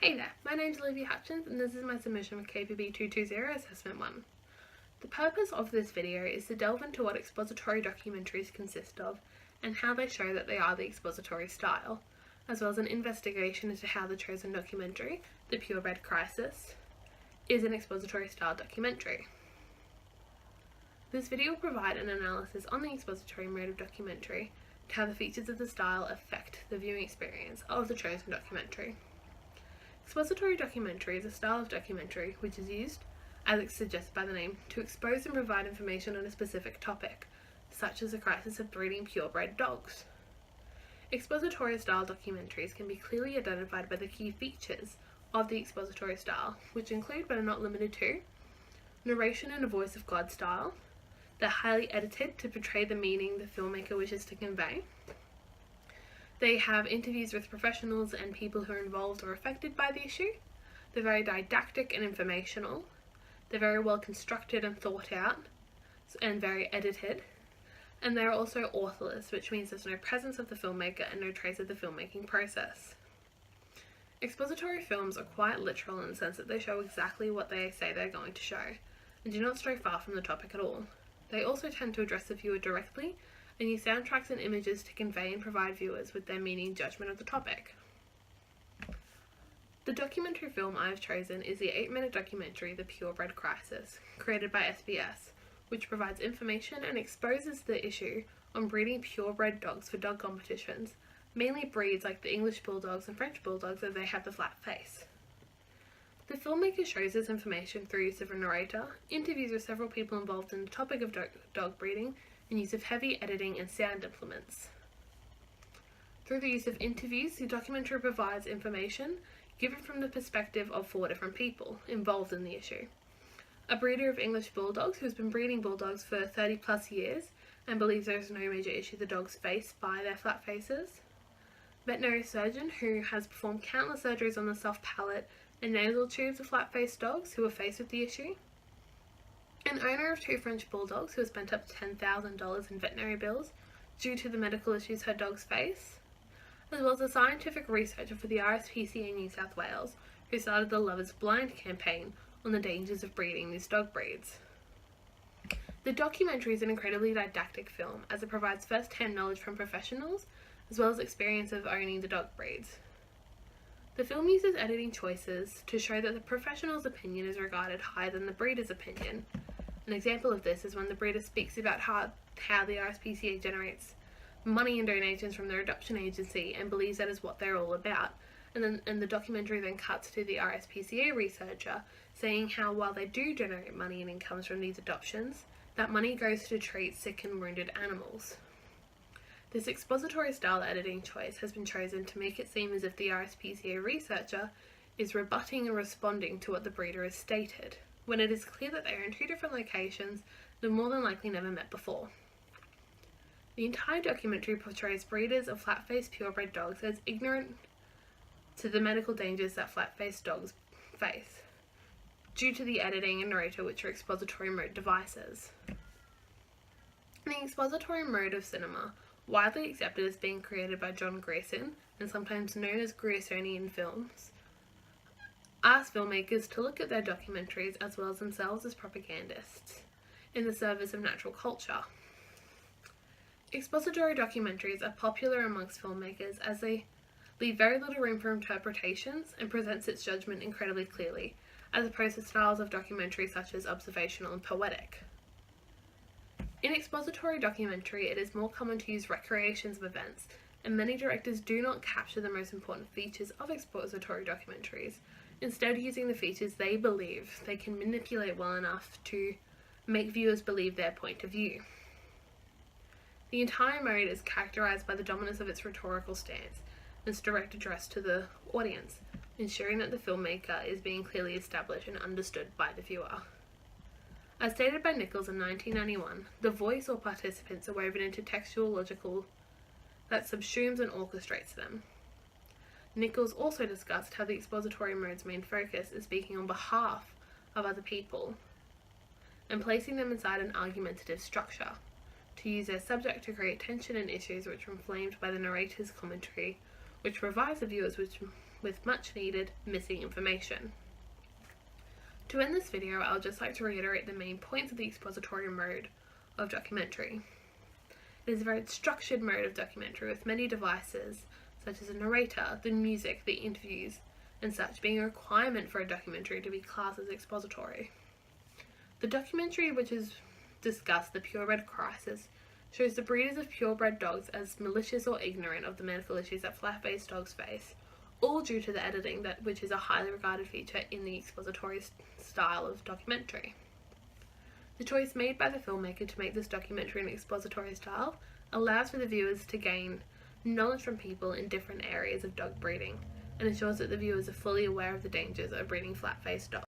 Hey there, my name's Olivia Hutchins and this is my submission for KPB220 Assessment 1. The purpose of this video is to delve into what expository documentaries consist of and how they show that they are the expository style, as well as an investigation into how the chosen documentary, The Purebred Crisis, is an expository style documentary. This video will provide an analysis on the expository mode of documentary and how the features of the style affect the viewing experience of the chosen documentary. Expository documentary is a style of documentary which is used, as it's suggested by the name, to expose and provide information on a specific topic, such as the crisis of breeding purebred dogs. Expository style documentaries can be clearly identified by the key features of the expository style, which include but are not limited to narration in a voice of God style. They're highly edited to portray the meaning the filmmaker wishes to convey. They have interviews with professionals and people who are involved or affected by the issue. They're very didactic and informational. They're very well constructed and thought out and very edited. And they're also authorless, which means there's no presence of the filmmaker and no trace of the filmmaking process. Expository films are quite literal in the sense that they show exactly what they say they're going to show and do not stray far from the topic at all. They also tend to address the viewer directly and use soundtracks and images to convey and provide viewers with their meaning judgment of the topic. The documentary film I have chosen is the 8-minute documentary The Purebred Crisis, created by SBS, which provides information and exposes the issue on breeding purebred dogs for dog competitions, mainly breeds like the English Bulldogs and French Bulldogs as they have the flat face. The filmmaker shows this information through use of a narrator, interviews with several people involved in the topic of dog breeding, and use of heavy editing and sound implements. Through the use of interviews, the documentary provides information given from the perspective of 4 different people involved in the issue. A breeder of English Bulldogs who has been breeding Bulldogs for 30 plus years and believes there is no major issue the dogs face by their flat faces. Veterinary surgeon who has performed countless surgeries on the soft palate and nasal tubes of flat-faced dogs who are faced with the issue. An owner of 2 French Bulldogs who has spent up to $10,000 in veterinary bills due to the medical issues her dogs face, as well as a scientific researcher for the RSPCA New South Wales who started the Love is Blind campaign on the dangers of breeding these dog breeds. The documentary is an incredibly didactic film as it provides first-hand knowledge from professionals as well as experience of owning the dog breeds. The film uses editing choices to show that the professional's opinion is regarded higher than the breeder's opinion. An example of this is when the breeder speaks about how the RSPCA generates money and donations from their adoption agency and believes that is what they're all about. And the documentary then cuts to the RSPCA researcher saying how while they do generate money and incomes from these adoptions, that money goes to treat sick and wounded animals. This expository style editing choice has been chosen to make it seem as if the RSPCA researcher is rebutting and responding to what the breeder has stated, when it is clear that they are in 2 different locations and more than likely never met before. The entire documentary portrays breeders of flat-faced purebred dogs as ignorant to the medical dangers that flat-faced dogs face, due to the editing and narrator which are expository mode devices. The expository mode of cinema, widely accepted as being created by John Grierson and sometimes known as Griersonian films, asks filmmakers to look at their documentaries as well as themselves as propagandists in the service of natural culture. Expository documentaries are popular amongst filmmakers as they leave very little room for interpretations and presents its judgment incredibly clearly, as opposed to styles of documentary such as observational and poetic. In expository documentary, it is more common to use recreations of events, and many directors do not capture the most important features of expository documentaries, instead using the features they believe they can manipulate well enough to make viewers believe their point of view. The entire mode is characterized by the dominance of its rhetorical stance and its direct address to the audience, ensuring that the filmmaker is being clearly established and understood by the viewer. As stated by Nichols in 1991, the voice or participants are woven into textual logical that subsumes and orchestrates them. Nichols also discussed how the expository mode's main focus is speaking on behalf of other people and placing them inside an argumentative structure, to use their subject to create tension and issues which are inflamed by the narrator's commentary, which provides the viewers with with much needed missing information. To end this video, I would just like to reiterate the main points of the expository mode of documentary. It is a very structured mode of documentary with many devices, such as a narrator, the music, the interviews, and such being a requirement for a documentary to be classed as expository. The documentary which is discussed, the purebred crisis, shows the breeders of purebred dogs as malicious or ignorant of the medical issues that flat-faced dogs face, all due to the editing which is a highly regarded feature in the expository style of documentary. The choice made by the filmmaker to make this documentary an expository style allows for the viewers to gain knowledge from people in different areas of dog breeding, and ensures that the viewers are fully aware of the dangers of breeding flat-faced dogs.